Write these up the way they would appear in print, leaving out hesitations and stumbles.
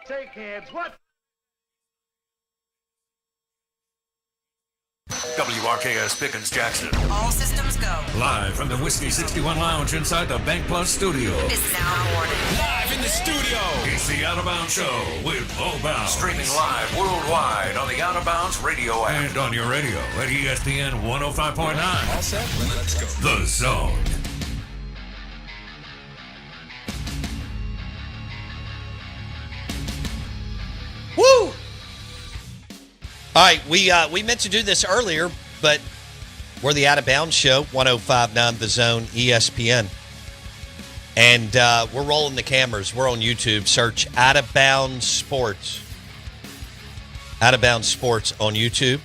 Shake hands. What? WRKS Pickens Jackson. All systems go. Live from the Whiskey 61 Lounge inside the Bank Plus studio. Is now recording. Live in the studio. It's the Out of Bounds Show with Bo Bounds. Streaming live worldwide on the Out of Bounds radio app. And on your radio at ESPN 105.9. All set? Let's go. The Zone. Woo! All right, we meant to do this earlier, but we're the Out of Bounds Show, 105.9 The Zone, ESPN. And we're rolling the cameras. We're on YouTube. Search Out of Bounds Sports. Out of Bounds Sports on YouTube.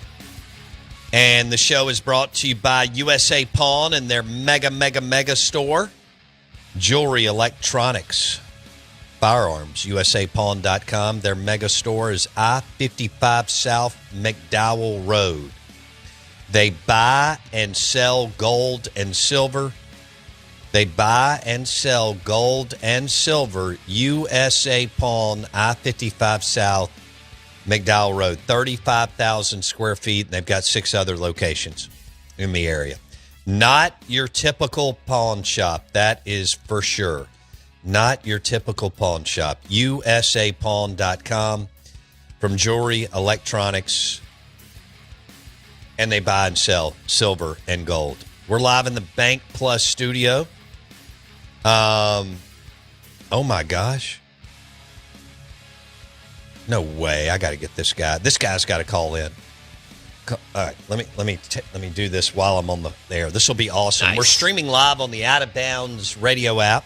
And the show is brought to you by USA Pawn and their mega store. Jewelry, electronics, firearms, usapawn.com. Their mega store is I-55 South McDowell Road. They buy and sell gold and silver. They buy and sell gold and silver. USA Pawn, I-55 South McDowell Road. 35,000 square feet, and they've got 6 other locations in the area. Not your typical pawn shop, that is for sure. Not your typical pawn shop. usapawn.com. From jewelry, electronics, and they buy and sell silver and gold. We're live in the Bank Plus studio. Oh my gosh. No way. I got to get this guy. This guy's got to call in. All right, let me do this while I'm on the air. This will be awesome. Nice. We're streaming live on the Out of Bounds radio app.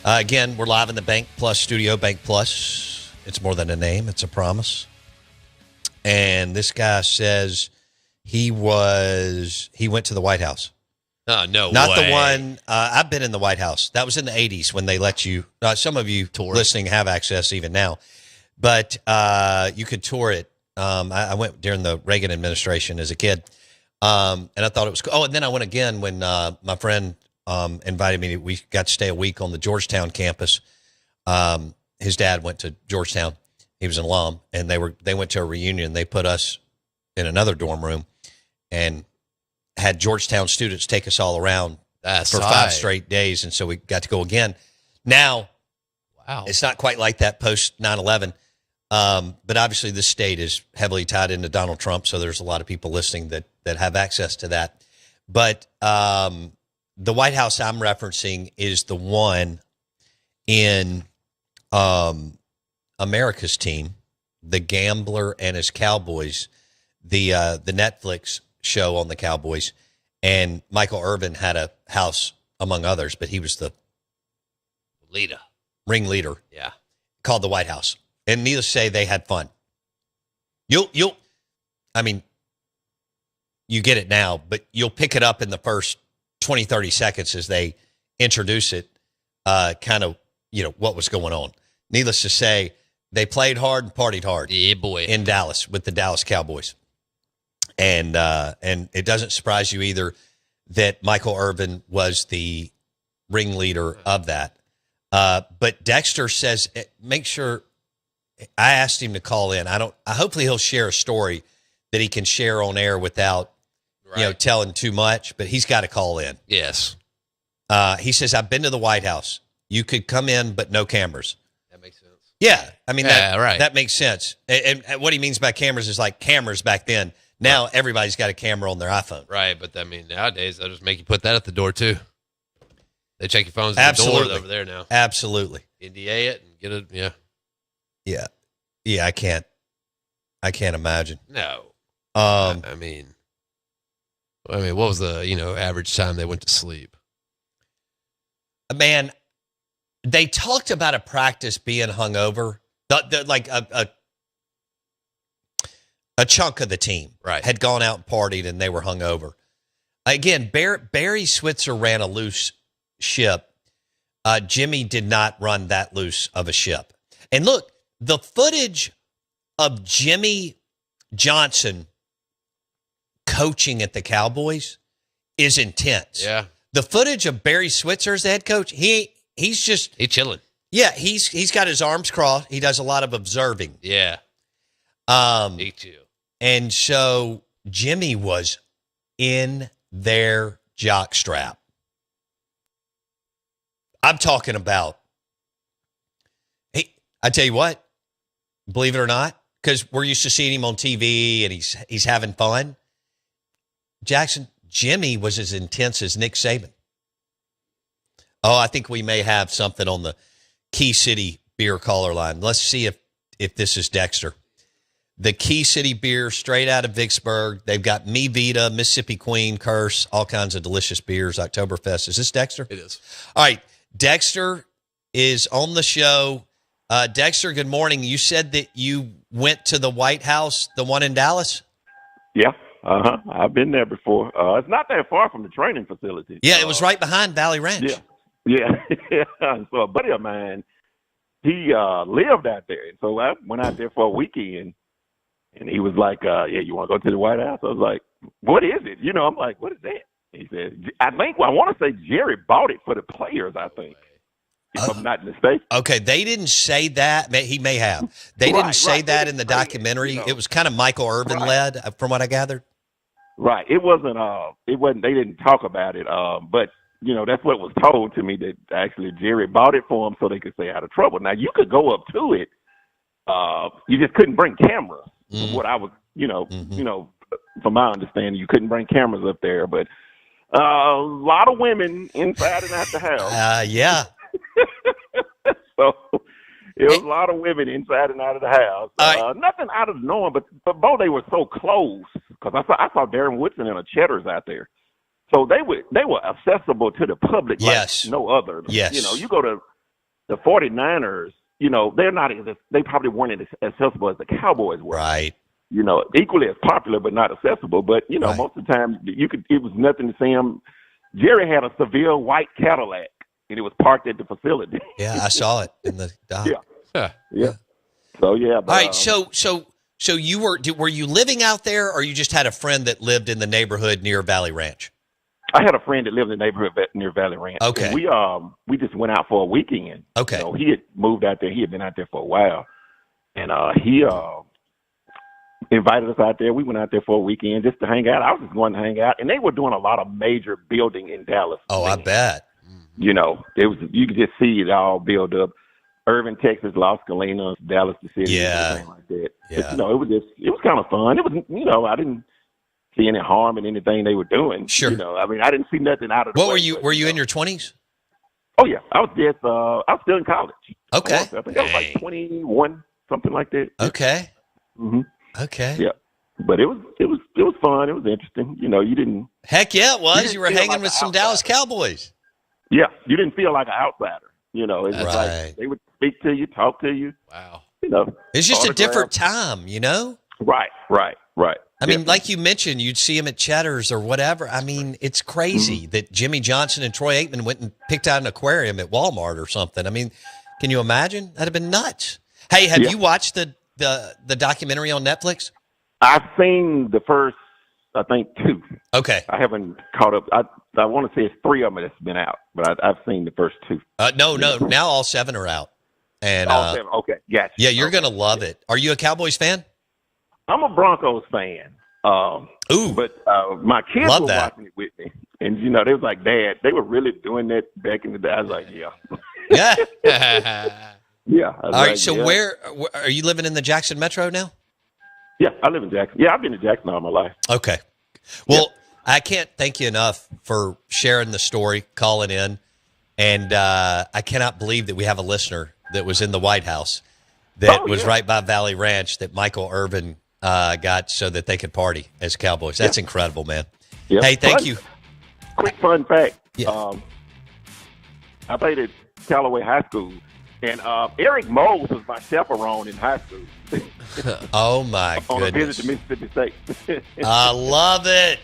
Again, we're live in the Bank Plus studio. Bank Plus, it's more than a name, it's a promise. And this guy says he went to the White House. Oh, no Not way. the one, I've been in the White House. That was in the 80s when they let you, some of you listening have access even now. But you could tour it. I went during the Reagan administration as a kid. And I thought it was cool. Oh, and then I went again when my friend invited me. We got to stay a week on the Georgetown campus. His dad went to Georgetown. He was an alum, and they went to a reunion. They put us in another dorm room and had Georgetown students take us all around for 5 straight days. And so we got to go again. Now, wow, it's not quite like that post 9/11. But obviously this state is heavily tied into Donald Trump. So there's a lot of people listening that have access to that. But the White House I'm referencing is the one in America's Team, The Gambler and His Cowboys, the Netflix show on the Cowboys. And Michael Irvin had a house, among others, but he was the ringleader. Yeah. Called the White House. And needless to say, they had fun. You get it now, but you'll pick it up in the first 20, 30 seconds as they introduce it, kind of, what was going on. Needless to say, they played hard and partied hard. Yeah, boy. In Dallas with the Dallas Cowboys. And it doesn't surprise you either that Michael Irvin was the ringleader of that. But Dexter says, make sure, I asked him to call in. Hopefully he'll share a story that he can share on air without, telling too much, but he's got to call in. Yes. He says, I've been to the White House. You could come in, but no cameras. That makes sense. Yeah. I mean, right. That makes sense. And what he means by cameras is like cameras back then. Now everybody's got a camera on their iPhone. Right. But I mean, nowadays they'll just make you put that at the door too. They check your phones at the door over there now. Absolutely. NDA it and get it. Yeah. Yeah. Yeah. I can't imagine. No. I mean, what was the, average time they went to sleep? Man, they talked about a practice being hungover. Like a chunk of the team had gone out and partied and they were hungover. Again, Barry Switzer ran a loose ship. Jimmy did not run that loose of a ship. And look, the footage of Jimmy Johnson coaching at the Cowboys is intense. Yeah. The footage of Barry Switzer as the head coach, he's chilling. Yeah, he's got his arms crossed. He does a lot of observing. Yeah. Me too. And so Jimmy was in their jockstrap. I'm talking about, hey, I tell you what, believe it or not, because we're used to seeing him on TV and he's having fun. Jimmy was as intense as Nick Saban. Oh, I think we may have something on the Key City beer caller line. Let's see if this is Dexter. The Key City beer, straight out of Vicksburg. They've got Me Vita, Mississippi Queen, Curse, all kinds of delicious beers, Oktoberfest. Is this Dexter? It is. All right. Dexter is on the show. Dexter, good morning. You said that you went to the White House, the one in Dallas? Yeah. I've been there before. It's not that far from the training facility. Yeah, it was right behind Valley Ranch. Yeah. So a buddy of mine, he lived out there. And so I went out there for a weekend, and he was like, yeah, you want to go to the White House? I was like, what is it? You know, I'm like, what is that? He said, I want to say Jerry bought it for the players, I think, if I'm not mistaken. Okay, they didn't say that. He may have. They didn't say that in the documentary. It was kind of Michael Irvin led, from what I gathered. Right. It wasn't, they didn't talk about it. But, you know, that's what was told to me, that actually Jerry bought it for them so they could stay out of trouble. Now, you could go up to it. You just couldn't bring cameras. From what I was, from my understanding, you couldn't bring cameras up there. But a lot of women inside and out the house. Yeah. So it was a lot of women inside and out of the house. Nothing out of the norm, but Bo, they were so close, because I saw Darren Woodson and a Cheddar's out there. So they were accessible to the public like no other. Yes. You know, you go to the 49ers, you know, they probably weren't as accessible as the Cowboys were. Right. You know, equally as popular, but not accessible. But, you know, most of the time it was nothing to see them. Jerry had a Seville white Cadillac, and it was parked at the facility. Yeah, I saw it in the doc. Yeah. So, yeah. But, all right. So you were you living out there, or you just had a friend that lived in the neighborhood near Valley Ranch? I had a friend that lived in the neighborhood near Valley Ranch. Okay. And we just went out for a weekend. Okay. You know, he had moved out there. He had been out there for a while. And he invited us out there. We went out there for a weekend just to hang out. I was just going to hang out. And they were doing a lot of major building in Dallas. Oh, I bet. You know, you could just see it all build up. Irving, Texas, Las Colinas, Dallas, the city, everything like that. Yeah. But, you know, it was kind of fun. It was, you know, I didn't see any harm in anything they were doing. Sure. You know, I mean, I didn't see nothing out of the What way. were you in your 20s? Oh, yeah. I was still in college. Okay. I think I was like 21, something like that. Okay. Mm-hmm. Okay. Yeah. But it was fun. It was interesting. You know, you didn't. Heck yeah, it was. You were feel hanging like with an some Dallas Cowboys. Yeah. You didn't feel like an outsider. You know, it's Right. like they would speak to you, talk to you. Wow. You know, It's just a autograph. different time, you know? Right. I mean, like you mentioned, you'd see him at Cheddar's or whatever. I mean, it's crazy that Jimmy Johnson and Troy Aikman went and picked out an aquarium at Walmart or something. I mean, can you imagine? That'd have been nuts. Hey, have you watched the documentary on Netflix? I've seen the first, I think, 2. Okay. I haven't caught up. I want to say it's 3 of them that's been out, but I've seen the first 2. No. Now all 7 are out. And All 7. Okay, gotcha. yeah, you're gonna love it. Are you a Cowboys fan? I'm a Broncos fan. Ooh. But my kids Love were that. watching it with me, and you know they was like, "Dad," they were really doing that back in the day. I was like, "Yeah, Yeah. yeah." All right. So where are you living in the Jackson Metro now? Yeah, I live in Jackson. Yeah, I've been in Jackson all my life. Okay. Well, I can't thank you enough for sharing the story, calling in, and I cannot believe that we have a listener that was in the White House that was right by Valley Ranch that Michael Irvin got so that they could party as Cowboys. That's incredible, man. Yep. Hey, thank you. Quick fun fact. Yeah. I played at Callaway High School, and Eric Mose was my chaperone in high school. Oh, my On a visit goodness. to Mississippi State. I love it.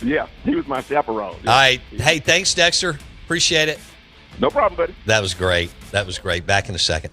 Yeah, he was my chaperone. All right. Hey, thanks, Dexter. Appreciate it. No problem, buddy. That was great. Back in a second.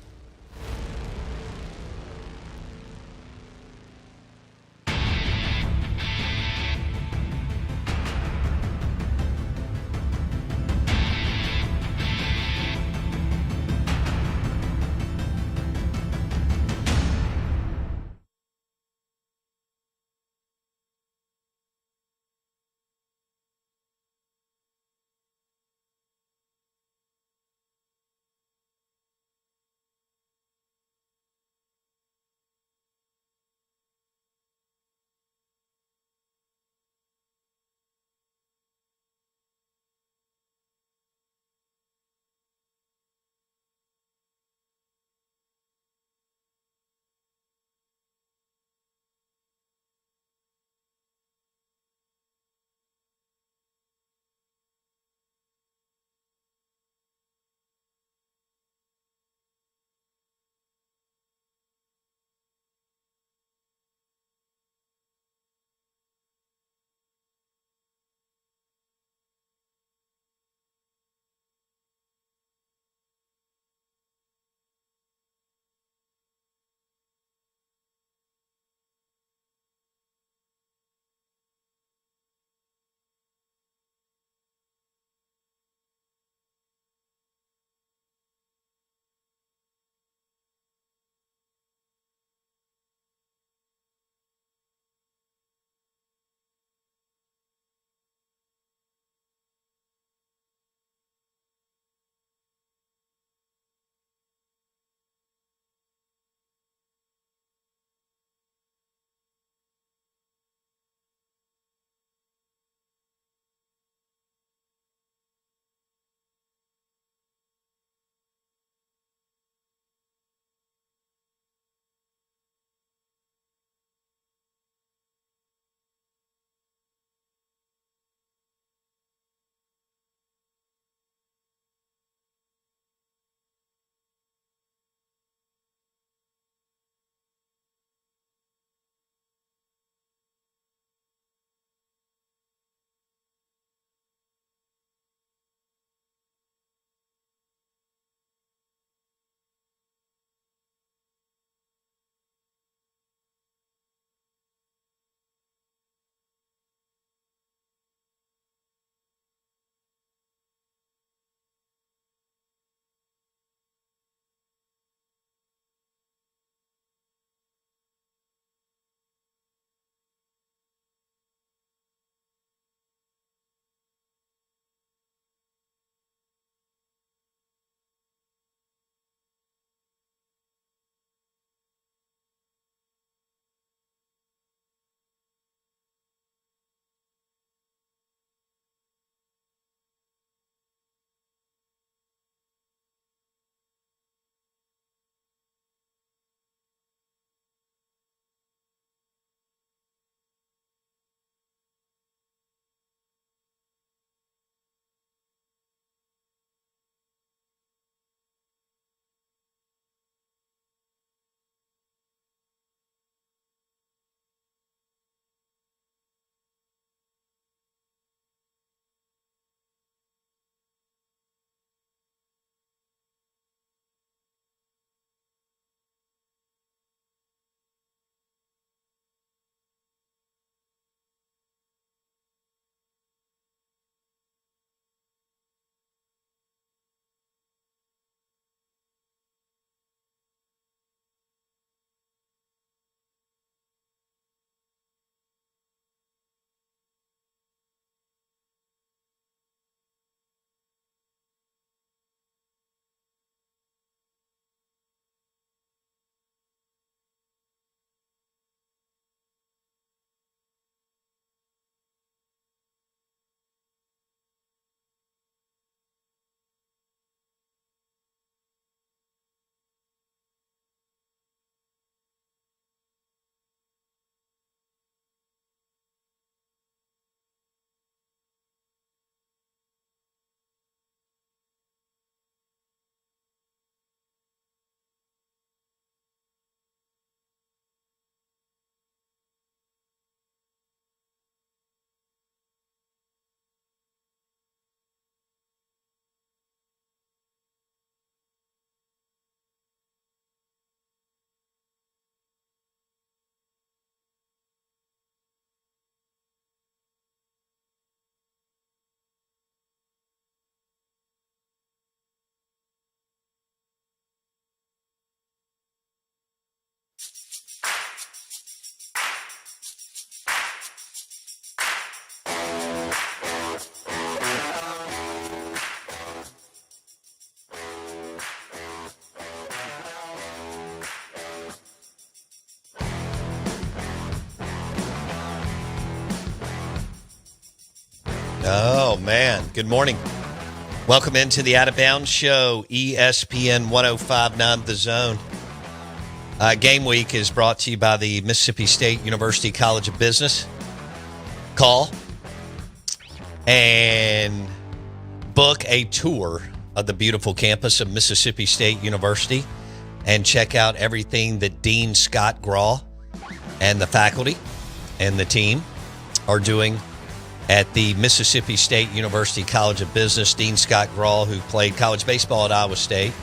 Oh, man. Good morning. Welcome into the Out of Bounds Show, ESPN 1059 The Zone. Game Week is brought to you by the Mississippi State University College of Business. Call and book a tour of the beautiful campus of Mississippi State University and check out everything that Dean Scott Graw and the faculty and the team are doing at the Mississippi State University College of Business. Dean Scott Graw, who played college baseball at Iowa State.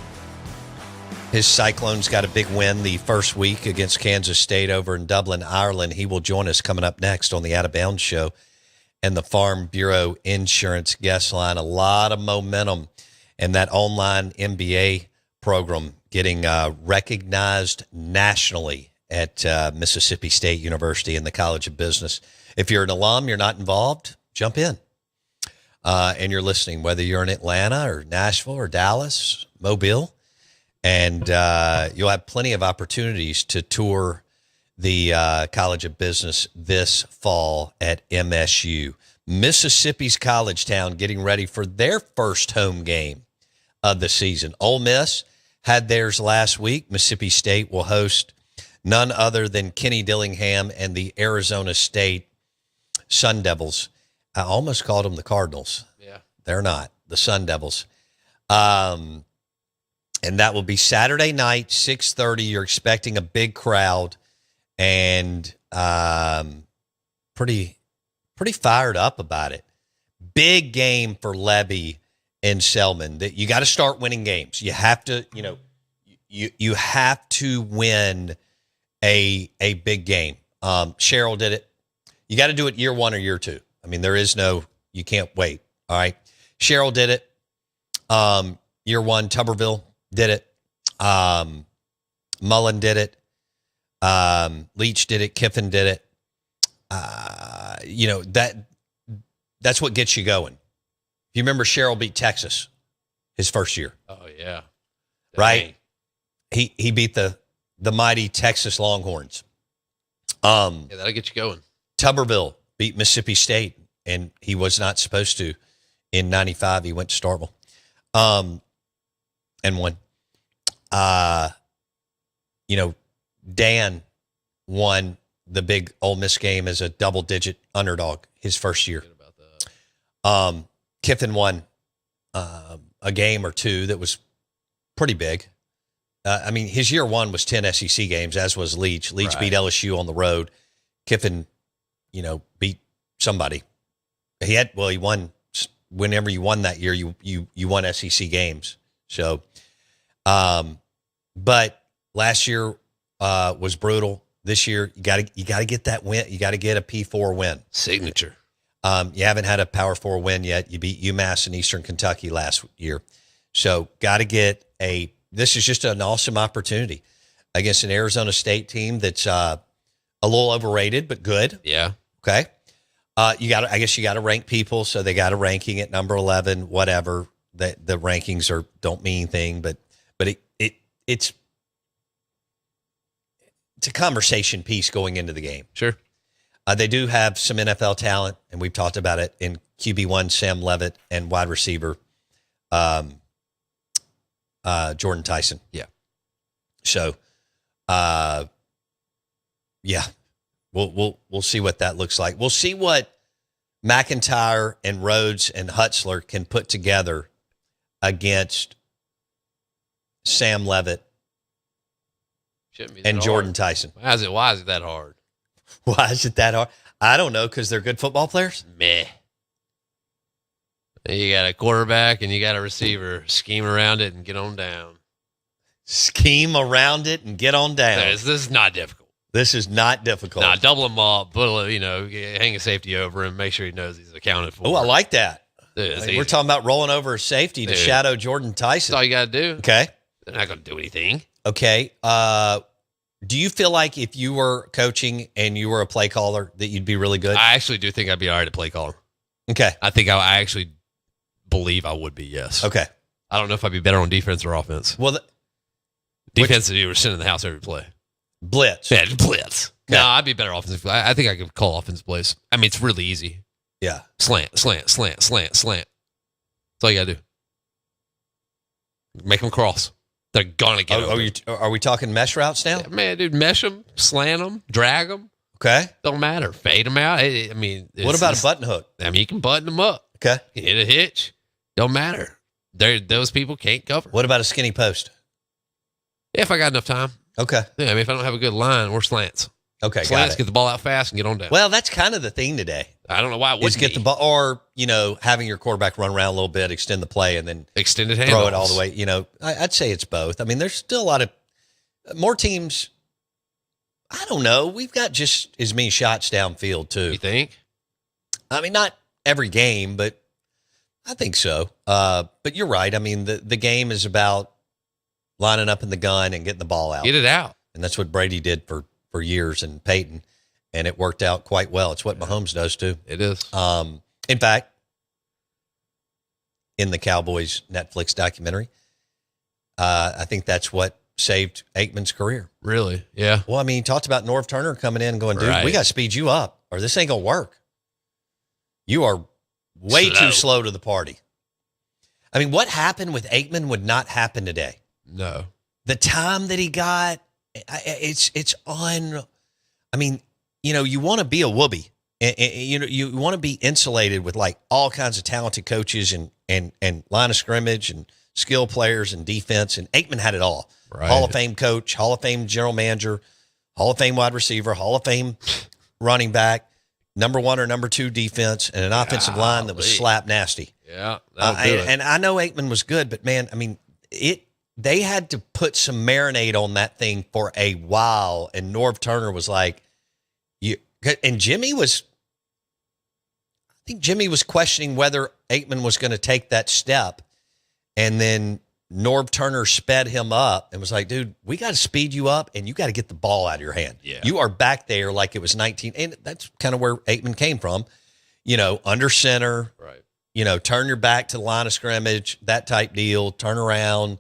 His Cyclones got a big win the first week against Kansas State over in Dublin, Ireland. He will join us coming up next on the Out of Bounds Show and the Farm Bureau Insurance Guest Line. A lot of momentum in that online MBA program getting recognized nationally at Mississippi State University and the College of Business. If you're an alum, you're not involved, jump in. And you're listening, whether you're in Atlanta or Nashville or Dallas, Mobile. And you'll have plenty of opportunities to tour the College of Business this fall at MSU. Mississippi's college town getting ready for their first home game of the season. Ole Miss had theirs last week. Mississippi State will host none other than Kenny Dillingham and the Arizona State Sun Devils. I almost called them the Cardinals. Yeah. They're not. The Sun Devils. And that will be Saturday night, 6:30. You're expecting a big crowd and pretty fired up about it. Big game for Levy and Selman. That you got to start winning games. You have to, you have to win a big game. Cheryl did it. You got to do it year one or year two. I mean, you can't wait. All right. Cheryl did it. Year one, Tuberville did it. Mullen did it. Leach did it. Kiffin did it. That's what gets you going. You remember Cheryl beat Texas his first year. Oh, yeah. Right? He beat the mighty Texas Longhorns. Yeah, that'll get you going. Tuberville beat Mississippi State, and he was not supposed to. In 95, he went to Starkville. And won. Dan won the big Ole Miss game as a double-digit underdog his first year. Kiffin won a game or two that was pretty big. His year one was 10 SEC games, as was Leach. Leach beat LSU on the road. Kiffin, beat somebody. He won. Whenever you won that year, you won SEC games. So, but last year was brutal. This year, you got to get that win. You got to get a P4 win. Signature. You haven't had a Power 4 win yet. You beat UMass and Eastern Kentucky last year. So got to get this is just an awesome opportunity against an Arizona State team that's a little overrated, but good. Yeah. Okay. I guess you got to rank people. So they got a ranking at number 11, whatever. The rankings don't mean anything, but it's a conversation piece going into the game. Sure. They do have some NFL talent, and we've talked about it in QB1, Sam Levitt, and wide receiver Jordan Tyson. Yeah. So, we'll see what that looks like. We'll see what McIntyre and Rhodes and Hutzler can put together against Sam Levitt and Jordan Tyson. Why is it that hard? Why is it that hard? I don't know, because they're good football players? Meh. You got a quarterback and you got a receiver. Scheme around it and get on down. Scheme around it and get on down. This is not difficult. This is not difficult. Nah, double him up, hang a safety over him, make sure he knows he's accounted for. Oh, I like that. Dude, we're talking about rolling over a safety to shadow Jordan Tyson. That's all you got to do. Okay. They're not going to do anything. Okay. Do you feel like if you were coaching and you were a play caller that you'd be really good? I actually do think I'd be all right at play caller. Okay. I think I actually believe I would be, yes. Okay. I don't know if I'd be better on defense or offense. Well, defense, you were sitting in the house every play. Blitz. Yeah, blitz. Okay. No, I'd be better offensive. I think I could call offensive plays. I mean, it's really easy. Yeah. Slant, slant, slant, slant, slant. That's all you got to do. Make them cross. They're going to get open. Are we talking mesh routes now? Yeah, man, dude, mesh them, slant them, drag them. Okay. Don't matter. Fade them out. What about a button hook? I mean, you can button them up. Okay. You hit a hitch. Don't matter. Those people can't cover. What about a skinny post? If I got enough time. Okay. Yeah, I mean, if I don't have a good line, or slants. Okay, Slants, got it. get the ball out fast and get on down. Well, that's kind of the thing today. I don't know why it Is wouldn't get the ball, or, having your quarterback run around a little bit, extend the play, and then extended handoffs. throw it all the way. I'd say it's both. I mean, there's still a lot of more teams. I don't know. We've got just as many shots downfield, too. You think? I mean, not every game, but I think so. But you're right. I mean, the game is about lining up in the gun and getting the ball out. Get it out. And that's what Brady did for years, and Peyton, and it worked out quite well. It's what Mahomes does too. It is. In fact, in the Cowboys Netflix documentary, I think that's what saved Aikman's career. Really? Yeah. Well, I mean, he talked about Norv Turner coming in and going, dude, Right. we got to speed you up or this ain't going to work. You are way too slow to the party. I mean, what happened with Aikman would not happen today. No. The time that he got, it's on. I mean, you want to be a whoopee. You want to be insulated with like all kinds of talented coaches and line of scrimmage and skill players and defense. And Aikman had it all. Right. Hall of Fame coach, Hall of Fame general manager, Hall of Fame wide receiver, Hall of Fame running back, number 1 or number 2 defense, and an offensive line that was slap nasty. Yeah. That'll do it. And I know Aikman was good, but man, I mean, they had to put some marinade on that thing for a while. And Norv Turner was like, and Jimmy was questioning whether Aikman was going to take that step. And then Norv Turner sped him up and was like, dude, we got to speed you up and you got to get the ball out of your hand. Yeah. You are back there like it was 19. And that's kind of where Aikman came from, under center, right. Turn your back to the line of scrimmage, that type deal, turn around.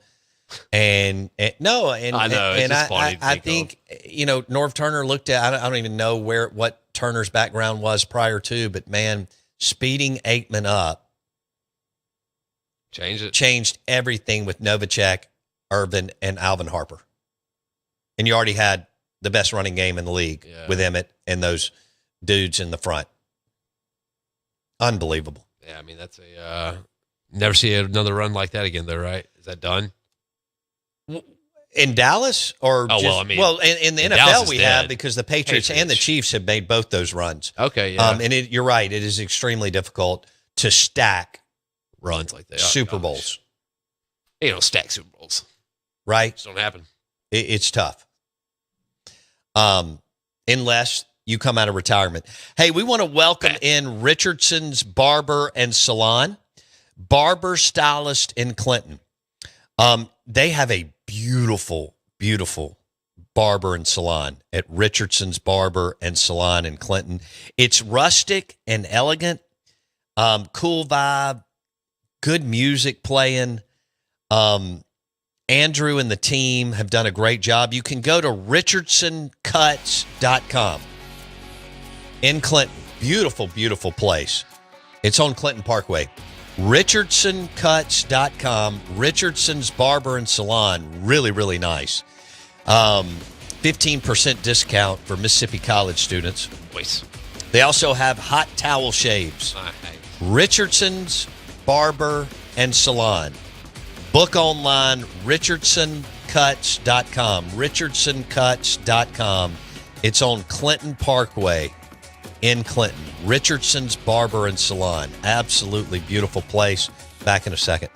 I know. It's just funny to I think, Norv Turner looked at, I don't even know what Turner's background was prior to, but man, speeding Aikman up changed everything with Novacek, Irvin, and Alvin Harper. And you already had the best running game in the league with Emmett and those dudes in the front. Unbelievable. Yeah, I mean, that's never see another run like that again, though, right? Is that done? In Dallas, or in the NFL we have, because the Patriots and the Chiefs have made both those runs. Okay, yeah. And you're right; it is extremely difficult to stack runs like that. Super Bowls. You don't stack Super Bowls, right? Just don't happen. It's tough, unless you come out of retirement. Hey, we want to welcome in Richardson's Barber and Salon, barber stylist in Clinton. They have a beautiful, beautiful barber and salon at Richardson's Barber and Salon in Clinton. It's rustic and elegant, cool vibe, good music playing. Andrew and the team have done a great job. You can go to richardsoncuts.com in Clinton. Beautiful, beautiful place. It's on Clinton Parkway. richardsoncuts.com. Richardson's Barber and Salon. Really, really nice. 15% discount for Mississippi college students. Nice. They also have hot towel shaves. Nice. Richardson's Barber and Salon. Book online, richardsoncuts.com. richardsoncuts.com. It's on Clinton Parkway in Clinton. Richardson's Barber and Salon. Absolutely beautiful place. Back in a second.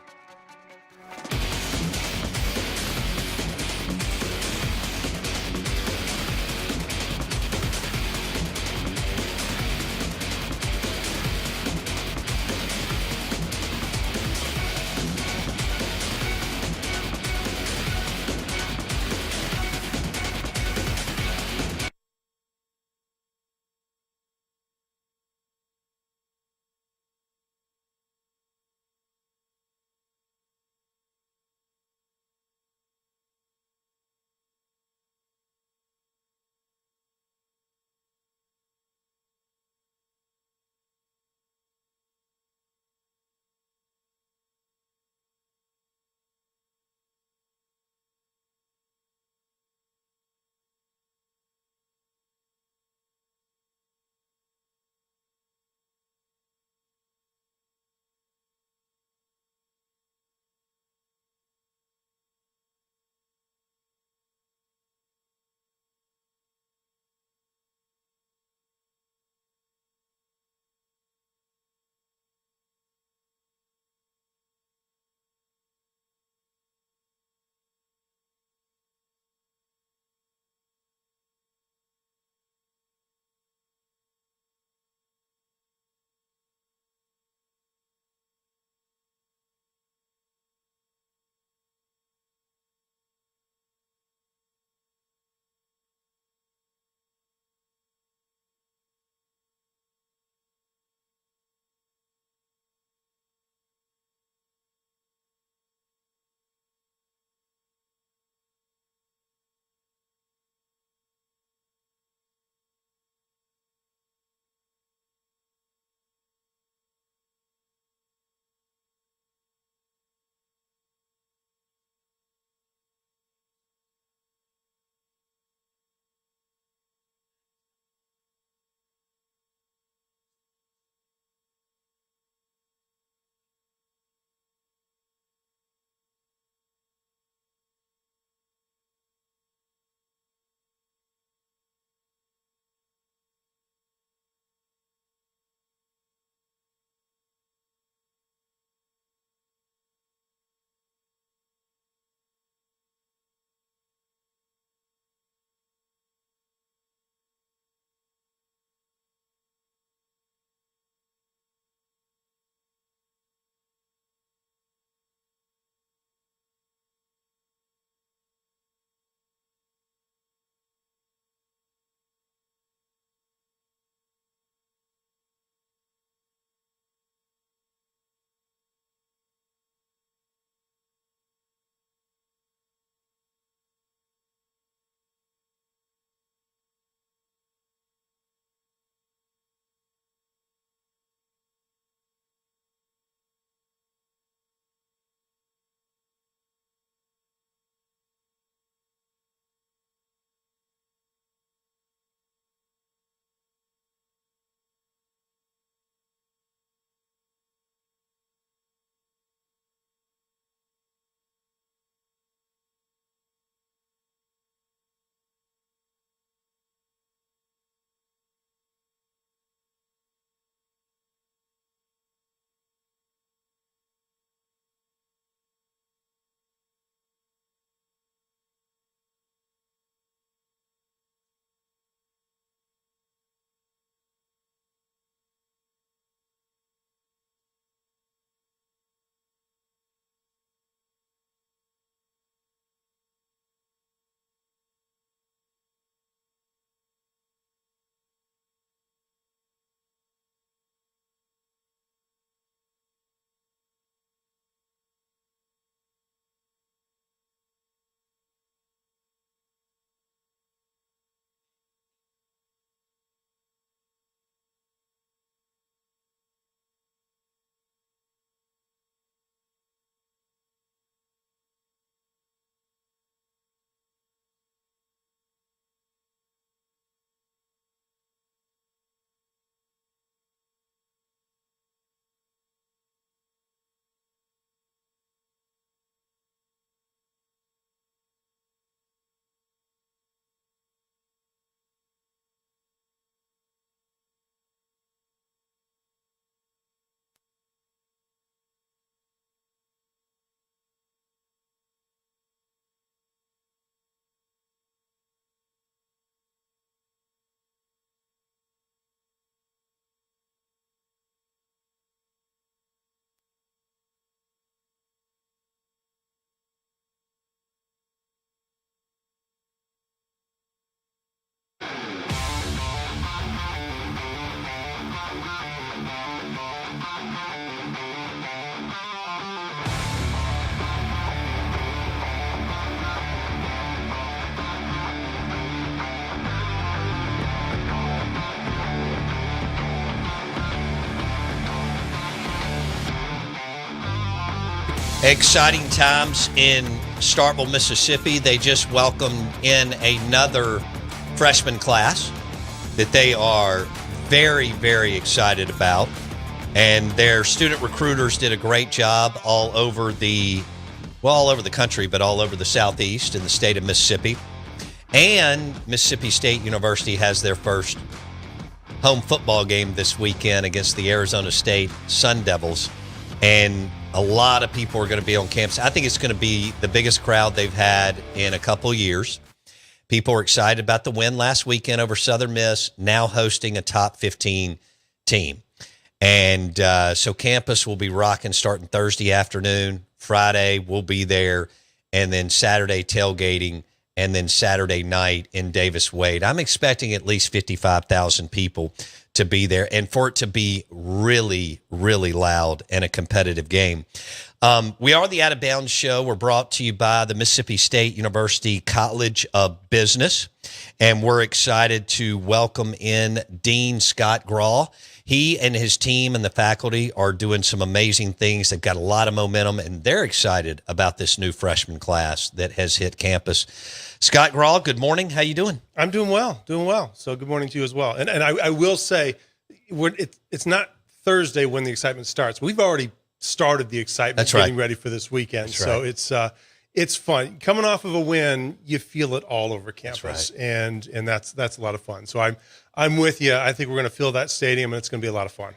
Exciting times in Starkville, Mississippi. They just welcomed in another freshman class that they are very, very excited about. And their student recruiters did a great job all over the country, but all over the Southeast in the state of Mississippi. And Mississippi State University has their first home football game this weekend against the Arizona State Sun Devils. And a lot of people are going to be on campus. I think it's going to be the biggest crowd they've had in a couple years. People are excited about the win last weekend over Southern Miss, now hosting a top 15 team. And so campus will be rocking starting Thursday afternoon. Friday we'll be there, and then Saturday tailgating, and then Saturday night in Davis Wade. I'm expecting at least 55,000 people to be there, and for it to be really, really loud and a competitive game. We are the Out of Bounds Show. We're brought to you by the Mississippi State University College of Business, and we're excited to welcome in Dean Scott Graw. He and his team and the faculty are doing some amazing things. They've got a lot of momentum, and they're excited about this new freshman class that has hit campus. Scott Graw, good morning. How you doing? I'm doing well. So good morning to you as well. And I will say, it's not Thursday when the excitement starts. We've already started the excitement. That's right. Getting ready for this weekend. That's so right. it's fun. Coming off of a win, you feel it all over campus. That's right. And that's a lot of fun. So I'm with you. I think we're going to fill that stadium, and it's going to be a lot of fun.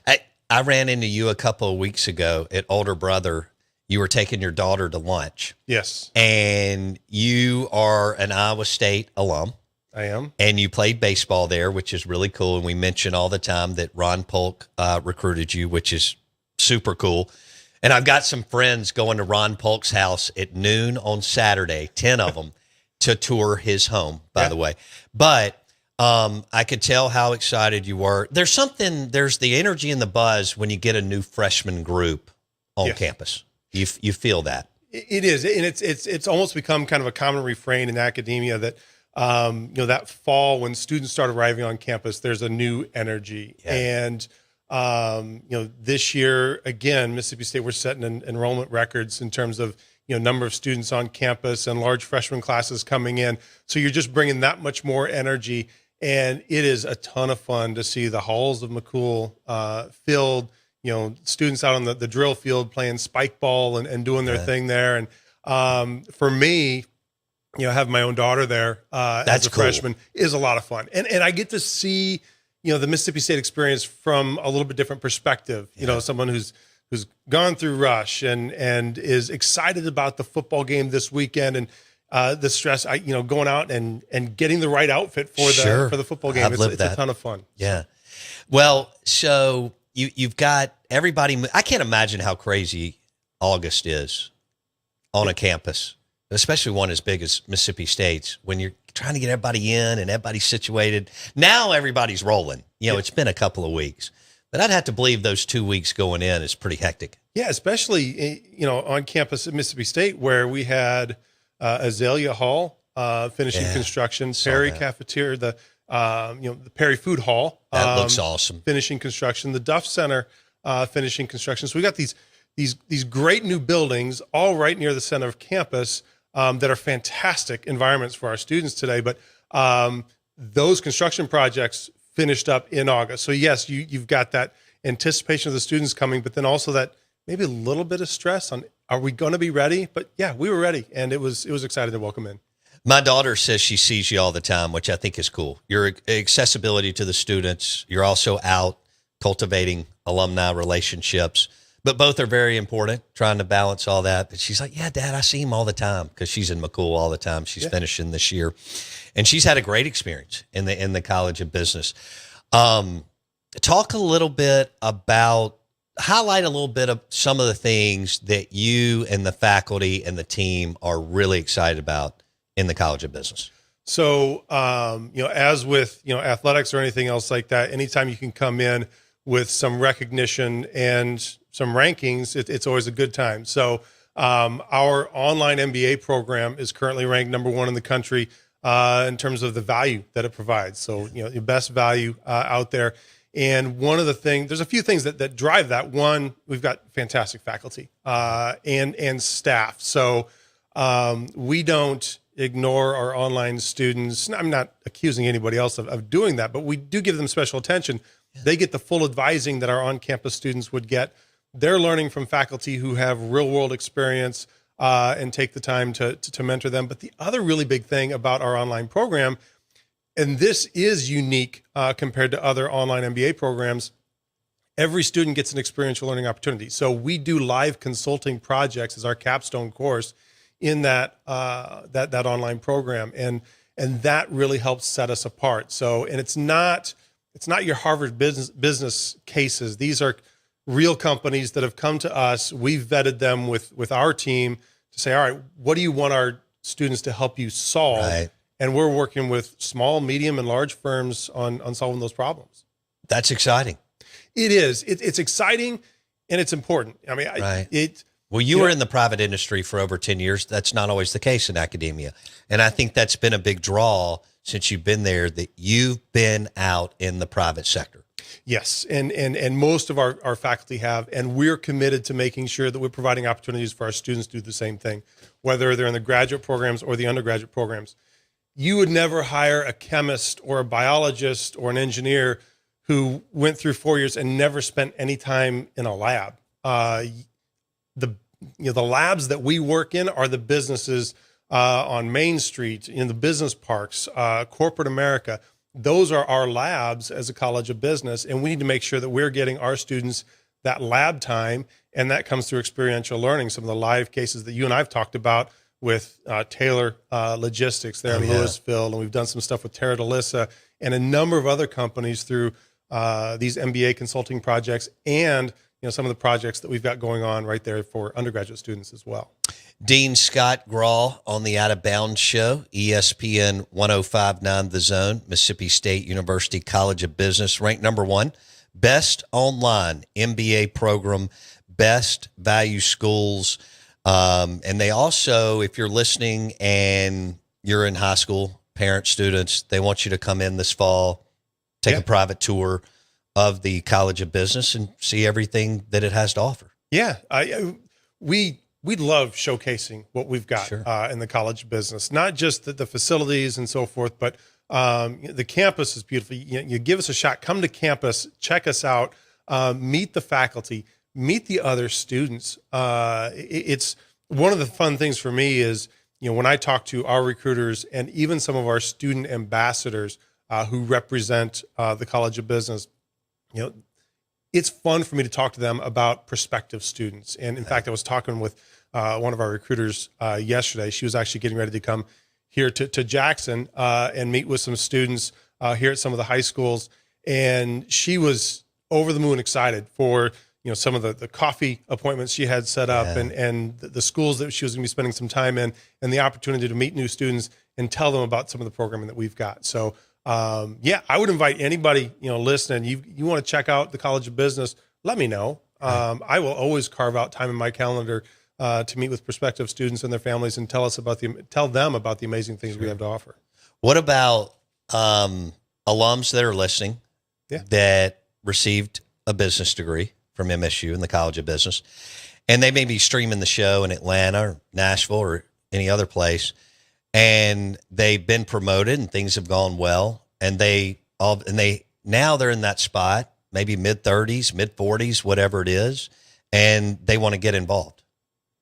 I ran into you a couple of weeks ago at Older Brother. You were taking your daughter to lunch. Yes. And you are an Iowa State alum. I am. And you played baseball there, which is really cool. And we mention all the time that Ron Polk recruited you, which is super cool. And I've got some friends going to Ron Polk's house at noon on Saturday, 10 of them, to tour his home, by the way. But I could tell how excited you were. There's the energy and the buzz when you get a new freshman group on campus. You feel that. It is, and it's almost become kind of a common refrain in academia that that fall when students start arriving on campus, there's a new energy. Yeah. And this year again, Mississippi State, we're setting enrollment records in terms of number of students on campus and large freshman classes coming in. So you're just bringing that much more energy, and it is a ton of fun to see the halls of McCool filled. Students out on the drill field playing spike ball and doing their thing there. And for me, have my own daughter there as a freshman is a lot of fun. And I get to see, the Mississippi State experience from a little bit different perspective. Someone who's gone through Rush and is excited about the football game this weekend and the stress, going out and getting the right outfit for the football game. It's a ton of fun. Yeah. Well, so you've got everybody. I can't imagine how crazy August is on a campus, especially one as big as Mississippi State's, when you're trying to get everybody in and everybody's situated. Now everybody's rolling. It's been a couple of weeks, but I'd have to believe those 2 weeks going in is pretty hectic. Yeah, especially, on campus at Mississippi State, where we had Azalea Hall finishing construction, Perry Cafeteria, the Perry Food Hall. That looks awesome. Finishing construction. The Duff Center finishing construction. So we got these great new buildings all right near the center of campus that are fantastic environments for our students today. But those construction projects finished up in August. So yes, you've got that anticipation of the students coming, but then also that maybe a little bit of stress on, are we going to be ready? But yeah, we were ready, and it was exciting to welcome in. My daughter says she sees you all the time, which I think is cool. Your accessibility to the students. You're also out cultivating alumni relationships, but both are very important, trying to balance all that. But she's like, yeah, Dad, I see him all the time, because she's in McCool all the time. She's finishing this year, and she's had a great experience in the College of Business. Talk a little bit about, highlight a little bit of some of the things that you and the faculty and the team are really excited about in the College of Business. So, as with, athletics or anything else like that, anytime you can come in with some recognition and some rankings, it's always a good time. So, our online MBA program is currently ranked number 1 in the country. in terms of the value that it provides. So, the best value out there. And one of the things, there's a few things that drive that. One, we've got fantastic faculty and staff. So we don't ignore our online students. I'm not accusing anybody else of doing that, but we do give them special attention. They get the full advising that our on-campus students would get. They're learning from faculty who have real-world experience and take the time to mentor them. But the other really big thing about our online program, and this is unique compared to other online MBA programs, every student gets an experiential learning opportunity. So we do live consulting projects as our capstone course in that online program, and that really helps set us apart. So, and it's not your Harvard business cases. These are real companies that have come to us. We've vetted them with our team to say, all right, what do you want our students to help you solve? Right. And we're working with small, medium, and large firms on solving those problems. That's exciting. It is. It's exciting, and it's important. I mean, Right. Well, you were in the private industry for over 10 years. That's not always the case in academia. And I think that's been a big draw since you've been there, that you've been out in the private sector. Yes. And most of our faculty have, and we're committed to making sure that we're providing opportunities for our students to do the same thing, whether they're in the graduate programs or the undergraduate programs. You would never hire a chemist or a biologist or an engineer who went through 4 years and never spent any time in a lab. The labs that we work in are the businesses on Main Street, in the business parks, corporate America. Those are our labs as a college of business, and we need to make sure that we're getting our students that lab time, and that comes through experiential learning. Some of the live cases that you and I have talked about with Taylor Logistics there in Louisville, and we've done some stuff with Terra Delissa and a number of other companies through these MBA consulting projects, and some of the projects that we've got going on right there for undergraduate students as well. Dean Scott Grawl on the Out of Bounds Show, ESPN 1059 The Zone, Mississippi State University College of Business, ranked number 1, best online MBA program, best value schools. And they also, if you're listening and you're in high school, parents, students, they want you to come in this fall, take a private tour of the College of Business and see everything that it has to offer. Yeah. We love showcasing what we've got in the College of Business, not just the facilities and so forth, but the campus is beautiful. You give us a shot, come to campus, check us out, meet the faculty, meet the other students. It's one of the fun things for me is, when I talk to our recruiters and even some of our student ambassadors who represent the College of Business, it's fun for me to talk to them about prospective students. And in fact, I was talking with one of our recruiters yesterday. She was actually getting ready to come here to Jackson and meet with some students here at some of the high schools. And she was over the moon excited for, some of the coffee appointments she had set up and the schools that she was going to be spending some time in, and the opportunity to meet new students and tell them about some of the programming that we've got. So, I would invite anybody, listening, you want to check out the College of Business, let me know. I will always carve out time in my calendar to meet with prospective students and their families and tell them about the amazing things we have to offer. What about alums that are listening that received a business degree from MSU in the College of Business, and they may be streaming the show in Atlanta or Nashville or any other place, and they've been promoted and things have gone well, and now they're in that spot, maybe mid-30s, mid-40s, whatever it is, and they want to get involved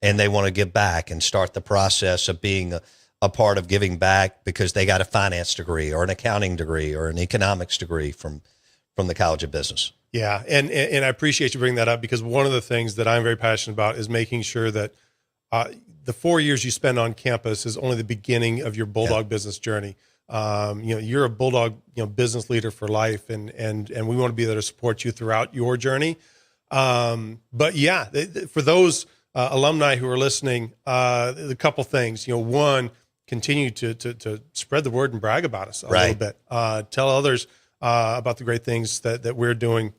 and they want to give back and start the process of being a part of giving back because they got a finance degree or an accounting degree or an economics degree from the College of Business. Yeah, and I appreciate you bringing that up, because one of the things that I'm very passionate about is making sure that the 4 years you spend on campus is only the beginning of your Bulldog business journey. You're a Bulldog, business leader for life, and we want to be there to support you throughout your journey. But yeah, for those alumni who are listening, a couple things. One, continue to spread the word and brag about us a little bit. Tell others about the great things that we're doing.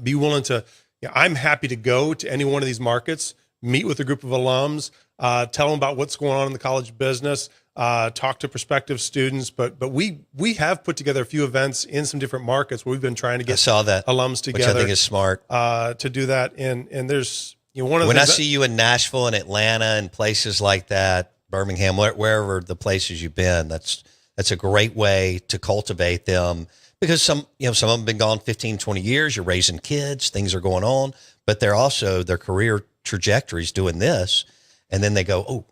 Be willing to. I'm happy to go to any one of these markets, meet with a group of alums, tell them about what's going on in the College of Business, talk to prospective students. But we have put together a few events in some different markets where we've been trying to get I saw that, alums together. which I think is smart. To do that. And there's, one of the when I things see you in Nashville and Atlanta and places like that, Birmingham, wherever the places you've been, that's a great way to cultivate them, because some of them have been gone 15, 20 years. You're raising kids, things are going on, but they're also their career trajectories doing this. And then they go, oh,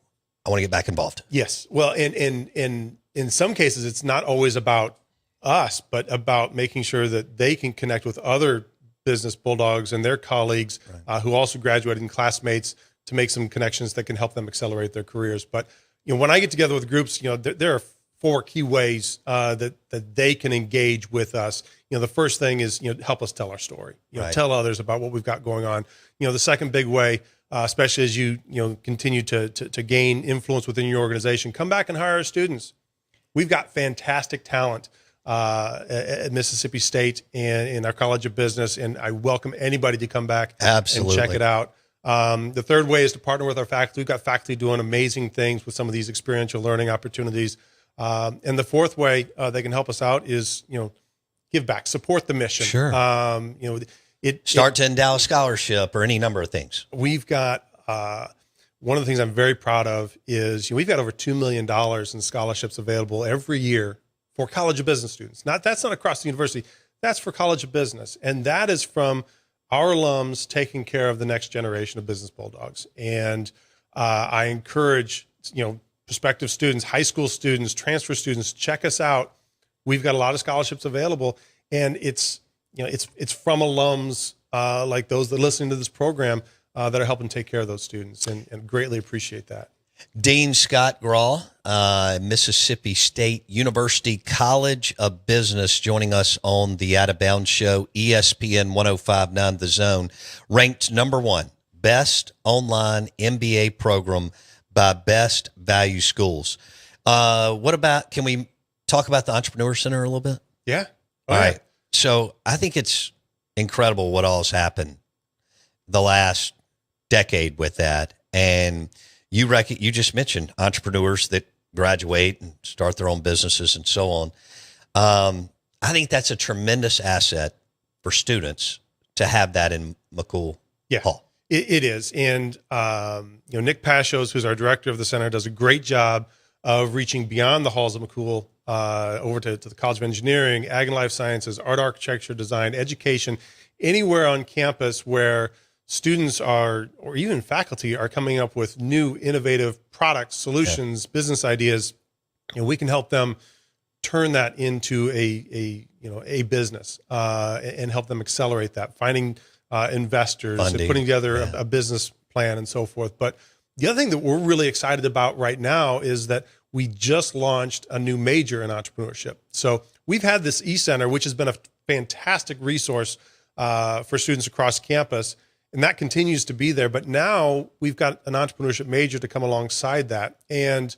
I want to get back involved. Yes. Well, and in some cases, it's not always about us, but about making sure that they can connect with other business bulldogs and their colleagues who also graduated and classmates to make some connections that can help them accelerate their careers. But when I get together with groups, there are 4 key ways that they can engage with us. The first thing is help us tell our story. Tell others about what we've got going on. The second big way, especially as you continue to gain influence within your organization, come back and hire our students. We've got fantastic talent at Mississippi State and in our College of Business, and I welcome anybody to come back and check it out. The third way is to partner with our faculty. We've got faculty doing amazing things with some of these experiential learning opportunities. And the fourth way they can help us out is, give back, support the mission. Sure. Start to endow a scholarship or any number of things. We've got one of the things I'm very proud of is we've got over $2 million in scholarships available every year for College of Business students. That's not across the university. That's for College of Business. And that is from our alums taking care of the next generation of business bulldogs. And I encourage, prospective students, high school students, transfer students, check us out. We've got a lot of scholarships available, and it's from alums like those that are listening to this program that are helping take care of those students, and greatly appreciate that. Dean Scott Graw, Mississippi State University College of Business, joining us on the Out of Bounds Show, ESPN 105.9 The Zone, ranked number 1 best online MBA program by Best Value Schools. Can we talk about the Entrepreneur Center a little bit? Yeah. All right. So I think it's incredible what all has happened the last decade with that. And you just mentioned entrepreneurs that graduate and start their own businesses and so on. I think that's a tremendous asset for students to have that in McCool Hall. It is. And, Nick Pashos, who's our director of the center, does a great job of reaching beyond the halls of McCool over to the College of Engineering, Ag and Life Sciences, Art, Architecture, Design, Education, anywhere on campus where students or even faculty are coming up with new innovative products, solutions, business ideas, and we can help them turn that into a business and help them accelerate that, finding investors, and putting together a business plan and so forth. But the other thing that we're really excited about right now is that we just launched a new major in entrepreneurship. So we've had this e-center, which has been a fantastic resource for students across campus, and that continues to be there. But now we've got an entrepreneurship major to come alongside that. And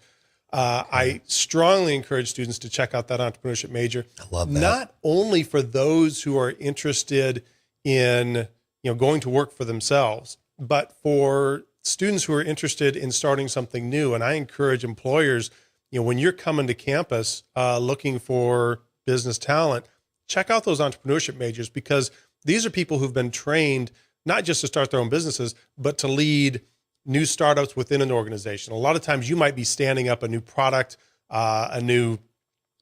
I strongly encourage students to check out that entrepreneurship major. I love that. Not only for those who are interested in going to work for themselves, but for students who are interested in starting something new. And I encourage employers, when you're coming to campus looking for business talent, check out those entrepreneurship majors, because these are people who've been trained not just to start their own businesses, but to lead new startups within an organization. A lot of times you might be standing up a new product, a new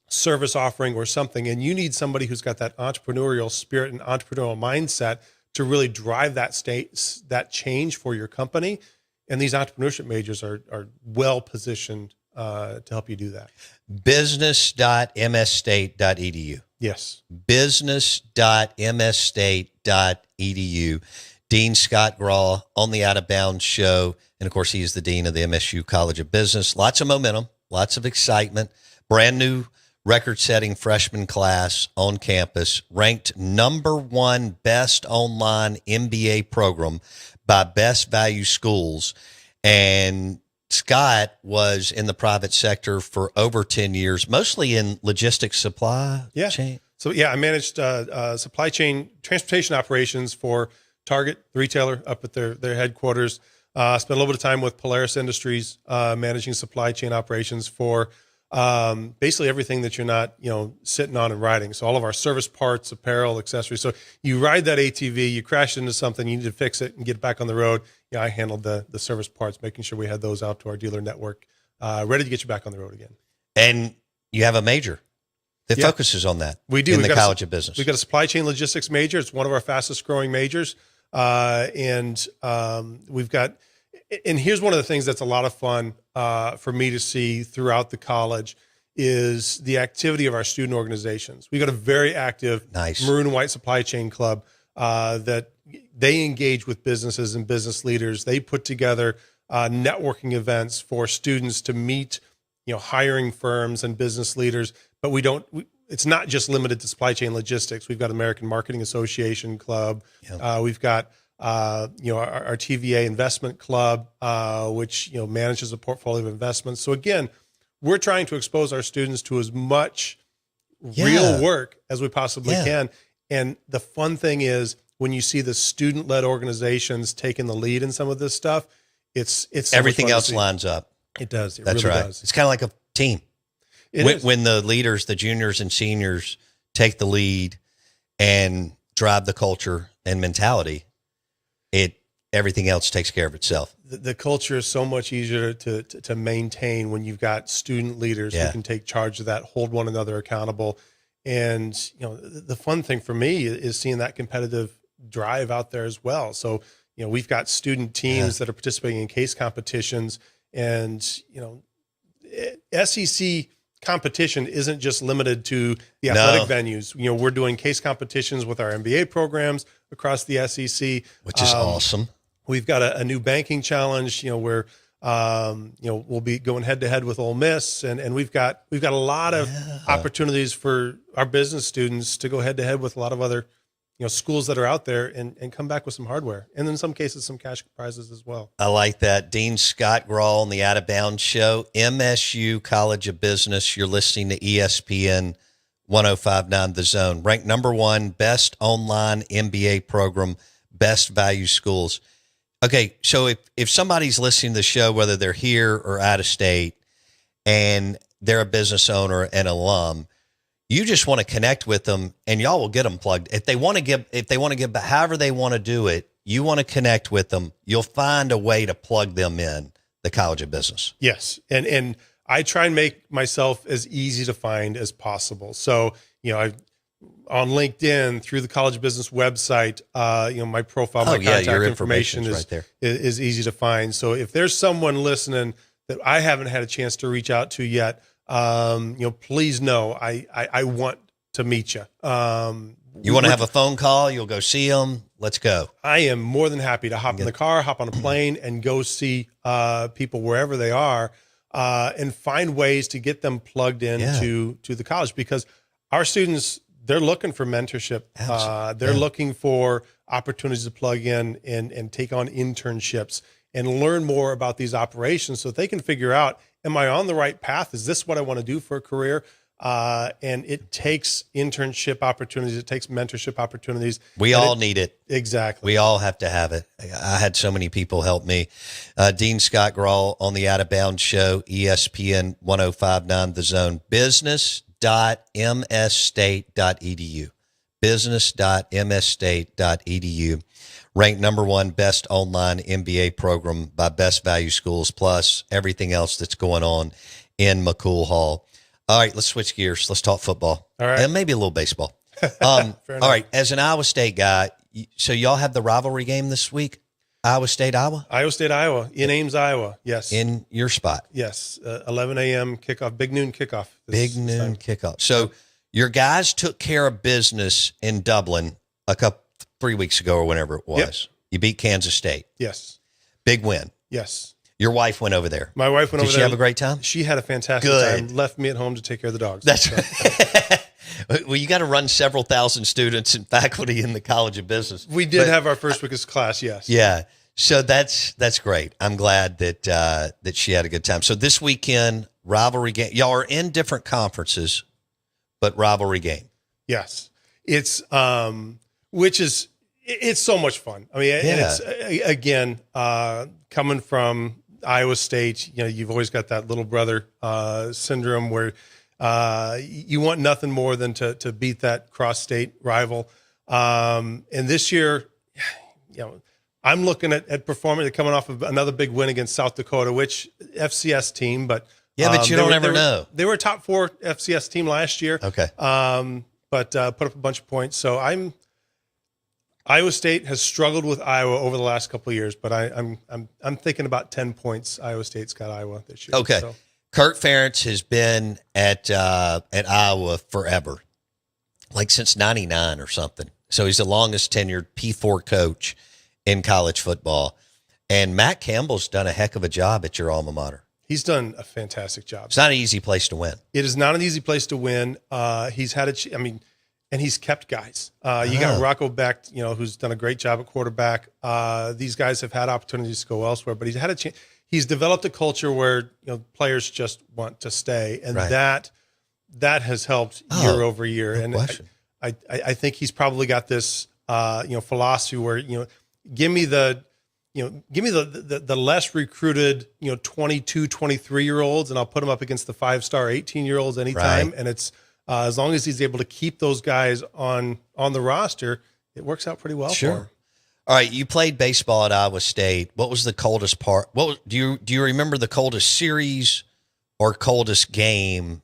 service offering or something, and you need somebody who's got that entrepreneurial spirit and entrepreneurial mindset to really drive that change for your company. And these entrepreneurship majors are well positioned to help you do that. Business.msstate.edu. Yes. Business.msstate.edu. Dean Scott Graw on the Out of Bounds Show. And of course, he is the Dean of the MSU College of Business. Lots of momentum, lots of excitement. Brand new record-setting freshman class on campus, ranked number 1 best online MBA program by Best Value Schools. And Scott was in the private sector for over 10 years, mostly in logistics supply chain. So I managed supply chain transportation operations for Target, the retailer, up at their headquarters. Spent a little bit of time with Polaris Industries, managing supply chain operations for basically everything that you're not, sitting on and riding. So all of our service parts, apparel, accessories. So you ride that ATV, you crash into something, you need to fix it and get it back on the road. I handled the service parts, making sure we had those out to our dealer network, ready to get you back on the road again. And you have a major that focuses on that. We do. In the College of Business. We've got a supply chain logistics major. It's one of our fastest growing majors. And we've got, and here's one of the things that's a lot of fun for me to see throughout the college is the activity of our student organizations. We've got a very active Maroon and White Supply Chain Club that they engage with businesses and business leaders. They put together networking events for students to meet, hiring firms and business leaders. But it's not just limited to supply chain logistics. We've got American Marketing Association Club. We've got our TVA Investment Club, which manages a portfolio of investments. So again, we're trying to expose our students to as much real work as we possibly can. And the fun thing is when you see the student-led organizations taking the lead in some of this stuff, it's so everything else lines up. It does. It That's really right. does. It's kind of like a team. When the leaders, the juniors and seniors, take the lead and drive the culture and mentality, everything else takes care of itself. The culture is so much easier to maintain when you've got student leaders who can take charge of that, hold one another accountable. And the fun thing for me is seeing that competitive drive out there as well. So we've got student teams that are participating in case competitions, and SEC competition isn't just limited to the athletic venues. We're doing case competitions with our MBA programs across the SEC, which is awesome. We've got a new banking challenge, where we'll be going head to head with Ole Miss, and we've got a lot of opportunities for our business students to go head to head with a lot of other schools that are out there and come back with some hardware, and in some cases some cash prizes as well. I like that. Dean Scott Grawl on the Out of Bounds Show, MSU College of Business. You're listening to ESPN 105.9 The Zone, ranked number 1 best online MBA program, best value schools. Okay, so if somebody's listening to the show, whether they're here or out of state, and they're a business owner and alum, you just want to connect with them, and y'all will get them plugged. If they want to give, however they want to do it, you want to connect with them. You'll find a way to plug them in the College of Business. Yes, and I try and make myself as easy to find as possible. So on LinkedIn, through the College of Business website, my profile, my contact information is, right there. is easy to find. So if there's someone listening that I haven't had a chance to reach out to yet, please know I want to meet you. You want to have a phone call? You'll go see them. Let's go. I am more than happy to hop in the car, hop on a plane, and go see people wherever they are, and find ways to get them plugged in to the college, because our students, they're looking for mentorship. They're looking for opportunities to plug in and take on internships and learn more about these operations so that they can figure out, am I on the right path? Is this what I want to do for a career? And it takes internship opportunities. It takes mentorship opportunities. We all need it. Exactly. We all have to have it. I had so many people help me. Dean Scott Grawl on the Out of Bounds Show, ESPN 105.9 The Zone. Business.msstate.edu. Business.msstate.edu. Ranked number 1 best online MBA program by Best Value Schools, plus everything else that's going on in McCool Hall. All right, let's switch gears. Let's talk football. All right. And maybe a little baseball. All right, as an Iowa State guy, so y'all have the rivalry game this week? Iowa State, Iowa? Iowa State, Iowa. In Ames, Iowa. Yes. In your spot? Yes. 11 a.m. kickoff, big noon kickoff. Big noon kickoff. So your guys took care of business in Dublin 3 weeks ago or whenever it was. Yep. You beat Kansas State. Yes. Big win. Yes. Your wife went over there. My wife went over there. Did she have a great time? She had a fantastic time. Left me at home to take care of the dogs. That's right. Well, you got to run several thousand students and faculty in the College of Business. We did have our first week of class, yes. Yeah. So that's great. I'm glad that she had a good time. So this weekend, rivalry game. Y'all are in different conferences, but rivalry game. Yes. It's which is It's so much fun. I mean, and it's again coming from Iowa State. You've always got that little brother syndrome where you want nothing more than to beat that cross-state rival. And this year, I'm looking at performing, coming off of another big win against South Dakota, which FCS team, but but you don't ever know. They were a top 4 FCS team last year. Okay, but put up a bunch of points. So Iowa State has struggled with Iowa over the last couple of years, but I'm thinking about 10 points. Iowa State's got Iowa this year. Okay. So. Kirk Ferentz has been at Iowa forever, like since '99 or something. So he's the longest tenured P4 coach in college football. And Matt Campbell's done a heck of a job at your alma mater. He's done a fantastic job. It's not an easy place to win. It is not an easy place to win. He's had and he's kept guys. You got Rocco Becht, who's done a great job at quarterback. These guys have had opportunities to go elsewhere, but he's had a chance. He's developed a culture where players just want to stay, and that has helped year over year. No and question. I think he's probably got this philosophy where give me the less recruited 22, 23-year-olds, and I'll put them up against the 5-star 18-year-olds anytime. Right. And it's as long as he's able to keep those guys on the roster, it works out pretty well for him. All right, you played baseball at Iowa State. What was the coldest part? Do you remember the coldest series or coldest game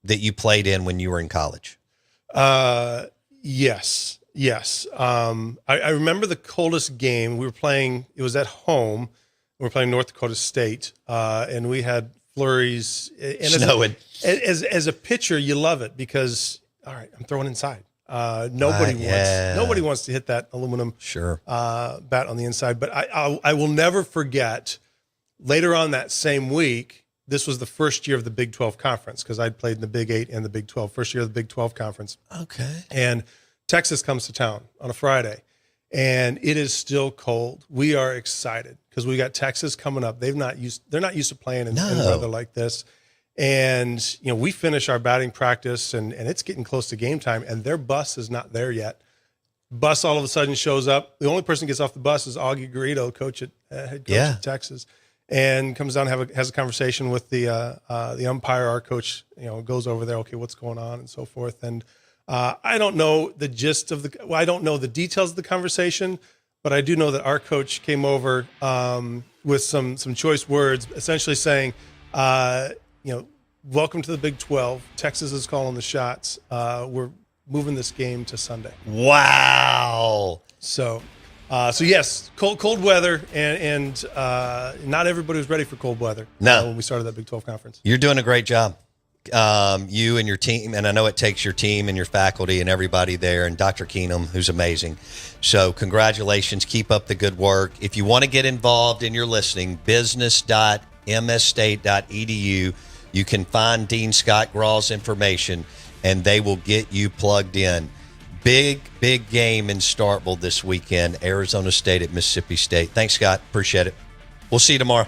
that you played in when you were in college? Yes. I remember the coldest game. We were playing. It was at home. We were playing North Dakota State, and we had flurries. And snowing. As a pitcher, you love it because all right, I'm throwing inside. Nobody wants to hit that aluminum bat on the inside. But I will never forget. Later on that same week, this was the first year of the Big 12 conference because I'd played in the Big 8 and the Big 12. First year of the Big 12 conference. Okay. And Texas comes to town on a Friday, and it is still cold. We are excited because we got Texas coming up. They're not used to playing in weather like this. And, we finish our batting practice and it's getting close to game time and their bus is not there yet. Bus all of a sudden shows up. The only person who gets off the bus is Augie Garrido, head coach at Texas, and comes down and has a conversation with the umpire. Our coach, goes over there. Okay, what's going on and so forth. And I don't know the gist of I don't know the details of the conversation, but I do know that our coach came over with some choice words, essentially saying, welcome to the Big 12. Texas is calling the shots. We're moving this game to Sunday. Wow. So yes, cold weather, and not everybody was ready for cold weather. No. When we started that Big 12 conference. You're doing a great job. You and your team, and I know it takes your team and your faculty and everybody there, and Dr. Keenum, who's amazing. So congratulations. Keep up the good work. If you want to get involved and you're listening, business.msstate.edu. You can find Dean Scott Graw's information, and they will get you plugged in. Big game in Starkville this weekend, Arizona State at Mississippi State. Thanks, Scott. Appreciate it. We'll see you tomorrow.